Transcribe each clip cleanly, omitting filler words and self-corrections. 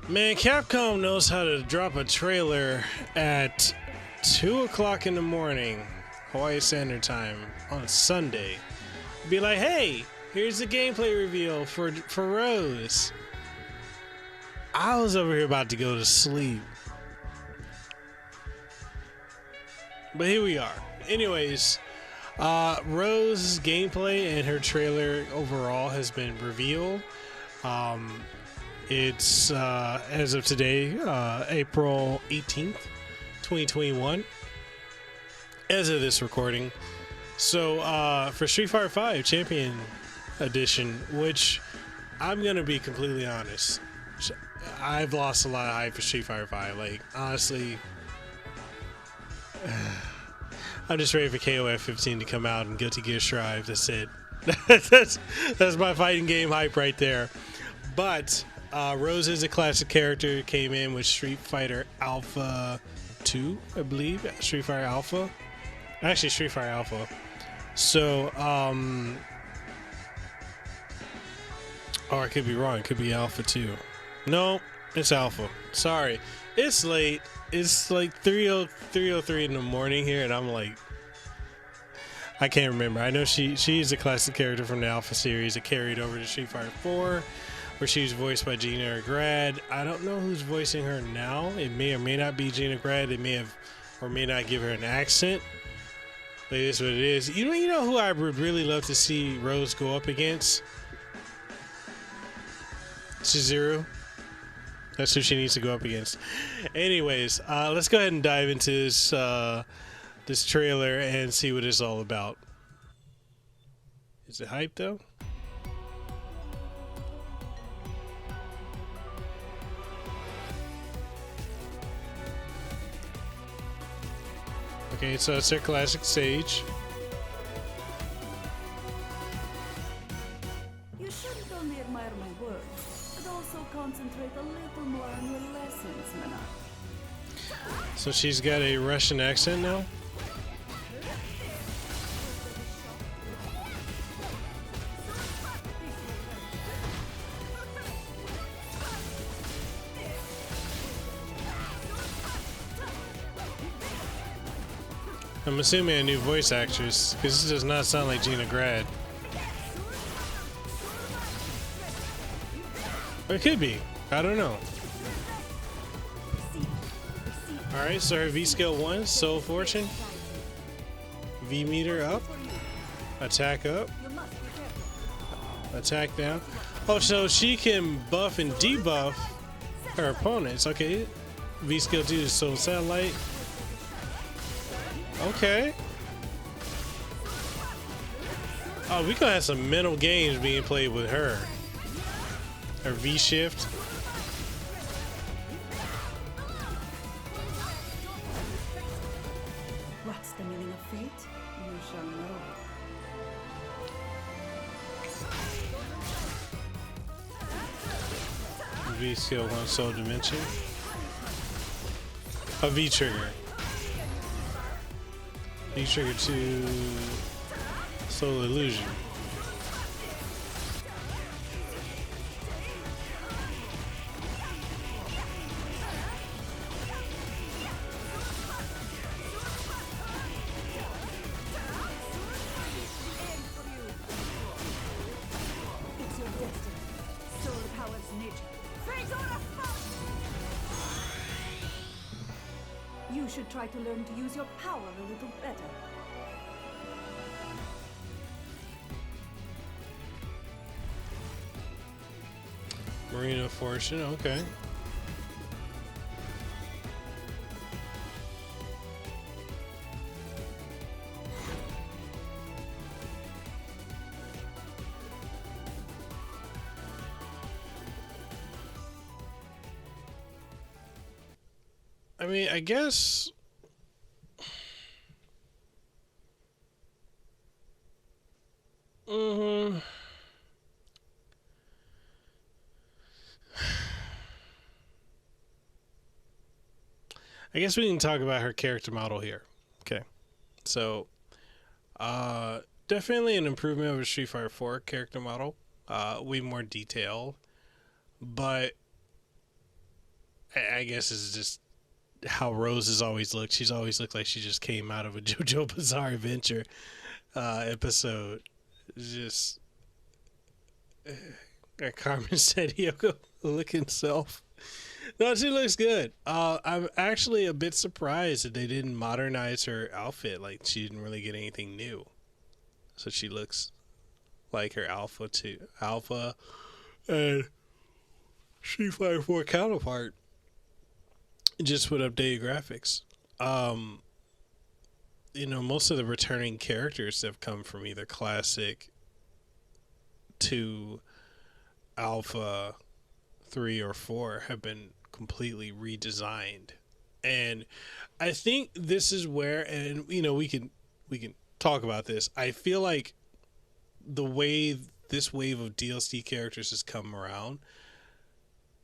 Man, Capcom knows how to drop a trailer at 2 o'clock in the morning, Hawaii Standard Time, on Sunday. Be like, hey, here's the gameplay reveal for Rose. I was over here about to go to sleep. But here we are. Anyways, Rose's gameplay and her trailer overall has been revealed. It's as of today, April 18th, 2021, as of this recording. So for Street Fighter V Champion Edition, which I'm going to be completely honest, I've lost a lot of hype for Street Fighter V. Like, honestly, I'm just ready for KOF 15 to come out and Guilty Gear Strive. That's it. that's my fighting game hype right there. But Rose is a classic character. Came in with Street Fighter Alpha 2, I believe. Street Fighter Alpha. Actually, Street Fighter Alpha. So, or I could be wrong. It could be Alpha 2. No, it's Alpha. Sorry. It's late. It's like 3:03 in the morning here, and I'm like, I can't remember. I know she's a classic character from the Alpha series. It carried over to Street Fighter 4, where she's voiced by Gina Grad. I don't know who's voicing her now. It may or may not be Gina Grad. They may have or may not give her an accent. But it is what it is. You know who I would really love to see Rose go up against? Chizuru. That's who she needs to go up against. Anyways, let's go ahead and dive into this trailer and see what it's all about. Is it hype though? Okay, so it's their classic stage. You shouldn't only admire my work, but also concentrate a little more on your lessons, Mana. So she's got a Russian accent now? I'm assuming a new voice actress, because this does not sound like Gina Grad. Or it could be. I don't know. Alright, so her V skill 1, Soul Fortune. V meter up. Attack up. Attack down. Oh, so she can buff and debuff her opponents. Okay. V skill 2 is Soul Satellite. Okay. Oh, we gonna have some mental games being played with her. Her V shift. What's the meaning of fate? You shall know. V skill 1 Soul Dimension. A V trigger. V trigger 2 Soul Illusion. It's your destiny. Soul powers nature. Fate on a foe! You should try to learn to use your power a little better. Marina Fortune, okay. I mean, I guess I guess we can talk about her character model here. Okay. So, definitely an improvement over Street Fighter 4 character model. Way more detailed. But I guess it's just how Rose has always looked. She's always looked like she just came out of a JoJo Bizarre Adventure episode. It's just Carmen Sandiego looking self. No, she looks good. I'm actually a bit surprised that they didn't modernize her outfit. Like, she didn't really get anything new. So she looks like her Alpha and Street Fighter 4 counterpart. Just with updated graphics. Most of the returning characters have come from either Classic to Alpha 3 or 4 have been completely redesigned. And I think this is where, and we can talk about this. I feel like the way this wave of DLC characters has come around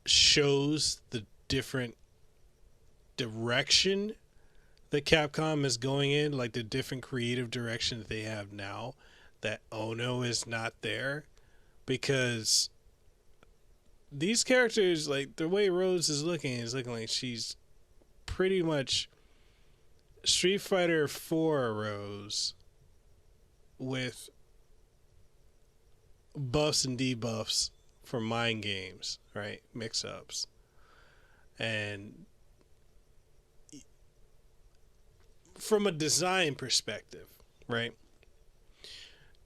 shows the different direction that Capcom is going in, like the different creative direction that they have now, that Ono is not there. Because these characters, like the way Rose is looking like she's pretty much Street Fighter 4 Rose with buffs and debuffs for mind games, right? Mix-ups. And from a design perspective, right?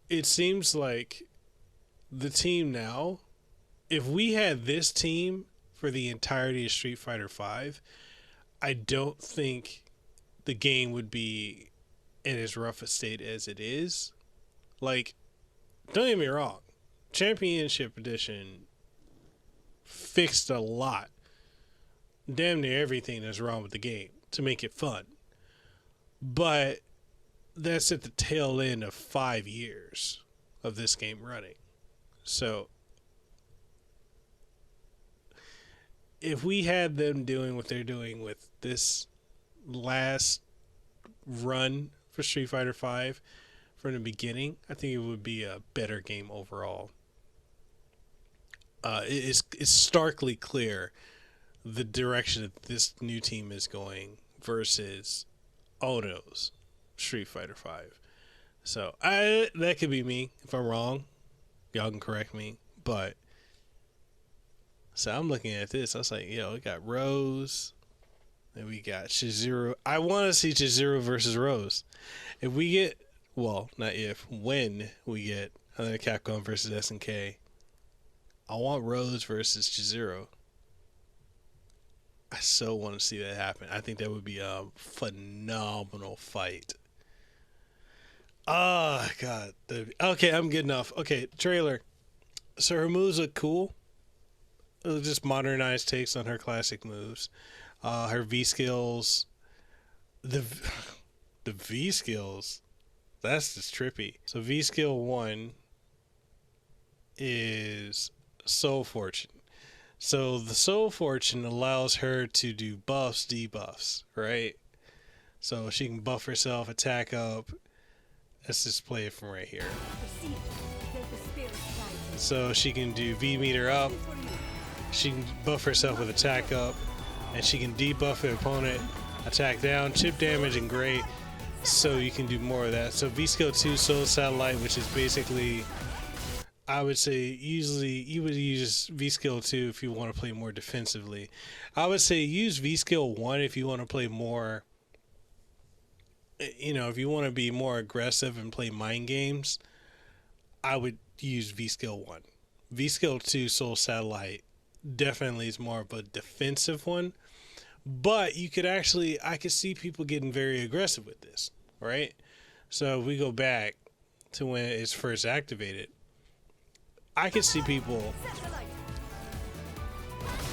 It seems like the team now, if we had this team for the entirety of Street Fighter V, I don't think the game would be in as rough a state as it is. Like, don't get me wrong, Championship Edition fixed a lot, damn near everything that's wrong with the game to make it fun. But that's at the tail end of 5 years of this game running. So if we had them doing what they're doing with this last run for Street Fighter V from the beginning, I think it would be a better game overall. It's starkly clear the direction that this new team is going versus Ono's Street Fighter V. So that could be me. If I'm wrong, y'all can correct me. But so I'm looking at this. I was like, we got Rose, and we got Chizuru. I want to see Chizuru versus Rose. If we get, well, not if, when we get another Capcom versus SNK, I want Rose versus Chizuru. I so want to see that happen. I think that would be a phenomenal fight. Oh, God. Okay, I'm good enough. Okay, trailer. So her moves look cool. Just modernized takes on her classic moves. Her V skills. The V skills. That's just trippy. So V skill 1 is Soul Fortune. So the Soul Fortune allows her to do buffs, debuffs, right? So she can buff herself, attack up. Let's just play it from right here. So she can do V meter up. She can buff herself with attack up. And she can debuff her opponent, attack down, chip damage, and great. So you can do more of that. So V skill 2, Soul Satellite, which is basically, I would say usually you would use V skill 2 if you want to play more defensively. I would say use V skill 1 if you want to play more, if you want to be more aggressive and play mind games. I would use V skill 1. V skill 2, Soul Satellite, definitely is more of a defensive one. But I could see people getting very aggressive with this, right? So if we go back to when it's first activated, I could see people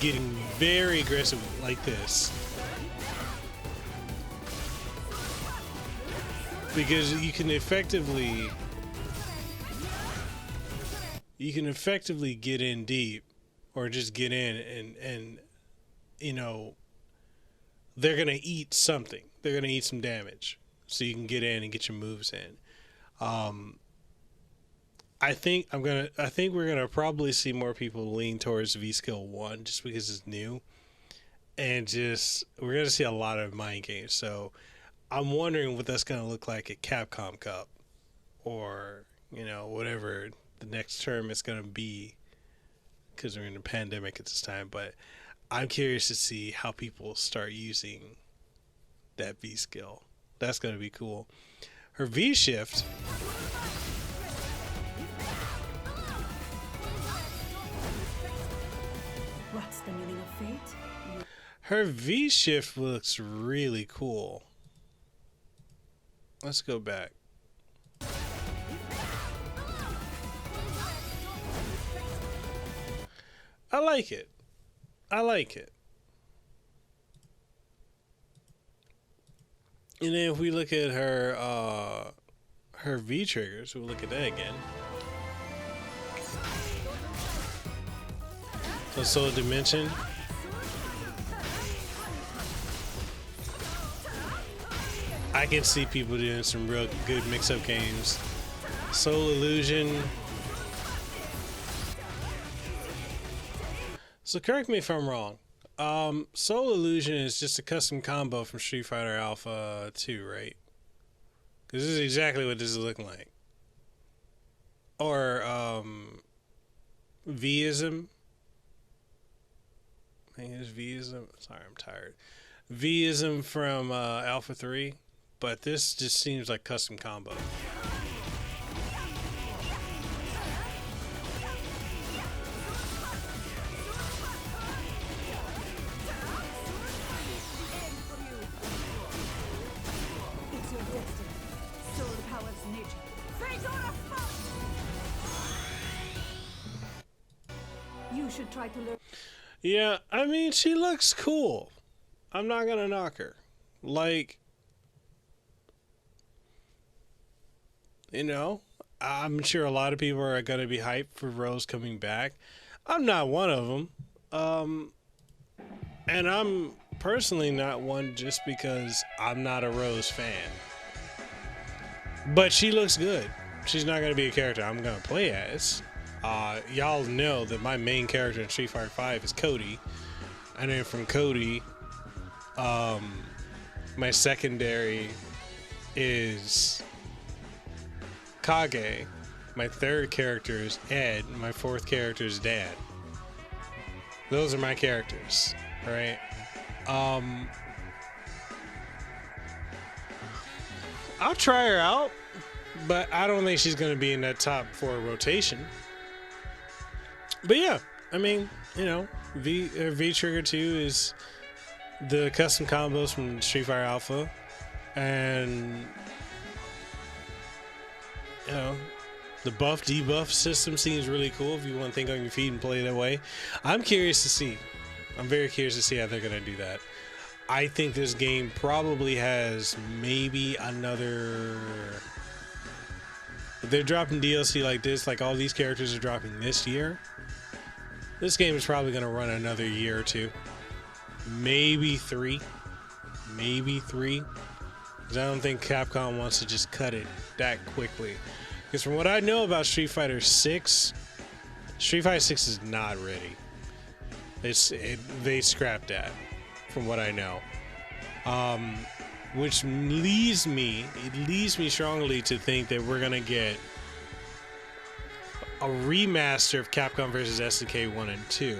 getting very aggressive like this. Because you can effectively get in deep, or just get in and they're going to eat something. They're going to eat some damage so you can get in and get your moves in. I think we're going to probably see more people lean towards V skill 1 just because it's new. and just we're gonna see a lot of mind games. So I'm wondering what that's gonna look like at Capcom Cup, or whatever the next term is gonna be, because we're in a pandemic at this time. But I'm curious to see how people start using that V skill. That's gonna be cool. Her V shift. What's the meaning of fate? Her V shift looks really cool. Let's go back. I like it. I like it. And then if we look at her V triggers, we'll look at that again. So Soul Dimension. I can see people doing some real good mix-up games. Soul Illusion. So correct me if I'm wrong. Soul Illusion is just a custom combo from Street Fighter Alpha 2, right? Because this is exactly what this is looking like. Or Vism. I think it's Vism. Sorry, I'm tired. Vism from Alpha 3. But this just seems like custom combo. It's your destiny. Soul Powered Savant. You should try to learn. Yeah, I mean, she looks cool. I'm not gonna knock her. Like, I'm sure a lot of people are gonna be hyped for Rose coming back. I'm not one of them. And I'm personally not one just because I'm not a Rose fan. But she looks good. She's not gonna be a character I'm gonna play as. Y'all know that my main character in Street Fighter V is Cody. And then from Cody, my secondary is Kage. My third character is Ed. My fourth character is Dad. Those are my characters, right? I'll try her out, but I don't think she's going to be in that top 4 rotation. But yeah, I mean, V Trigger 2 is the custom combos from Street Fighter Alpha, and the buff debuff system seems really cool if you want to think on your feet and play that way. I'm curious to see. I'm very curious to see how they're going to do that. I think this game probably has maybe another. If they're dropping DLC like this, like all these characters are dropping this year, this game is probably going to run another year or two. Maybe 3. Maybe 3. Because I don't think Capcom wants to just cut it that quickly. Because from what I know about Street Fighter 6, Street Fighter 6 is not ready. They scrapped that, from what I know. Which leads me strongly to think that we're going to get a remaster of Capcom vs. SNK 1 and 2.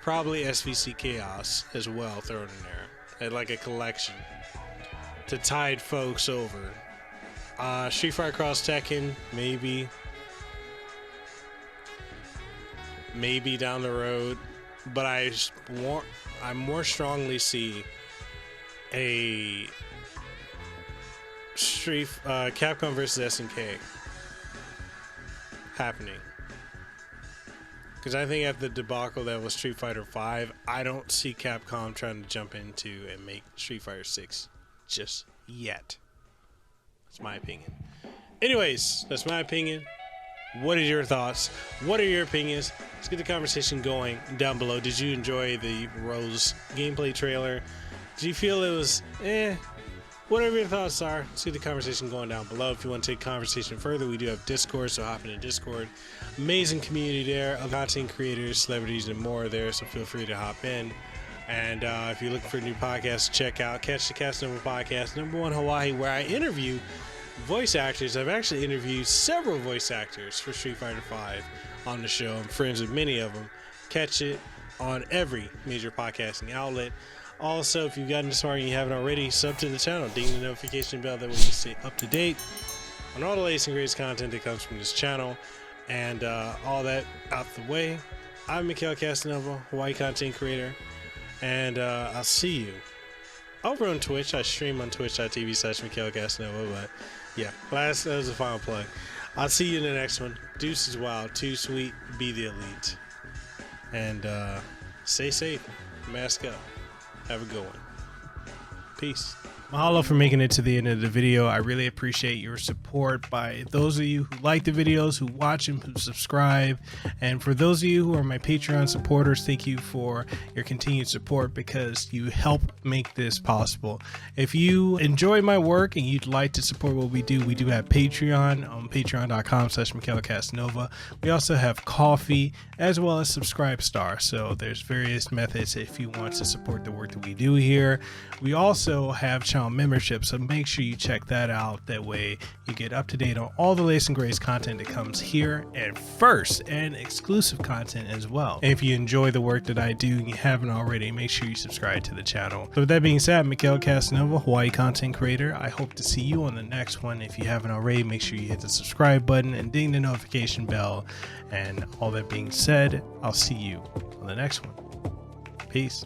Probably SVC Chaos as well thrown in there. Like a collection to tide folks over. Street Fighter Cross Tekken, maybe down the road, but I more strongly see a Capcom vs. SNK happening, because I think after the debacle that was Street Fighter V, I don't see Capcom trying to jump into and make Street Fighter 6 just yet. That's my opinion. Anyways, that's my opinion. What are your thoughts? What are your opinions? Let's get the conversation going down below. Did you enjoy the Rose gameplay trailer? Did you feel it was whatever your thoughts are, see the conversation going down below. If you want to take conversation further, we do have Discord, so hop into Discord. Amazing community there of content creators, celebrities, and more there, so feel free to hop in. And if you're looking for a new podcast to check out, catch the Kasanova Podcast, #1 Hawaii, where I interview voice actors. I've actually interviewed several voice actors for Street Fighter V on the show. I'm friends with many of them. Catch it on every major podcasting outlet. Also, if you've gotten this far and you haven't already, sub to the channel, ding the notification bell, that way you stay up to date on all the latest and greatest content that comes from this channel. And all that out the way, I'm Mikhail Kasanova, Hawaii content creator, and I'll see you over on Twitch. I stream on twitch.tv/Mikhail Kasanova, but yeah, that was the final plug. I'll see you in the next one. Deuces wild, too sweet, be the elite. And stay safe, mask up. Have a good one. Peace. Mahalo for making it to the end of the video. I really appreciate your support by those of you who like the videos, who watch them, who subscribe. And for those of you who are my Patreon supporters, thank you for your continued support because you help make this possible. If you enjoy my work and you'd like to support what we do have Patreon on patreon.com/Mikhail Kasanova. We also have Coffee as well as Subscribestar. So there's various methods if you want to support the work that we do here. We also have channel membership, so make sure you check that out. That way you get up to date on all the latest and greatest content that comes here, and first and exclusive content as well. And if you enjoy the work that I do and you haven't already, make sure you subscribe to the channel. So with that being said, Mikhail Kasanova, Hawaii content creator. I hope to see you on the next one. If you haven't already, make sure you hit the subscribe button and ding the notification bell. And all that being said, I'll see you on the next one. Peace.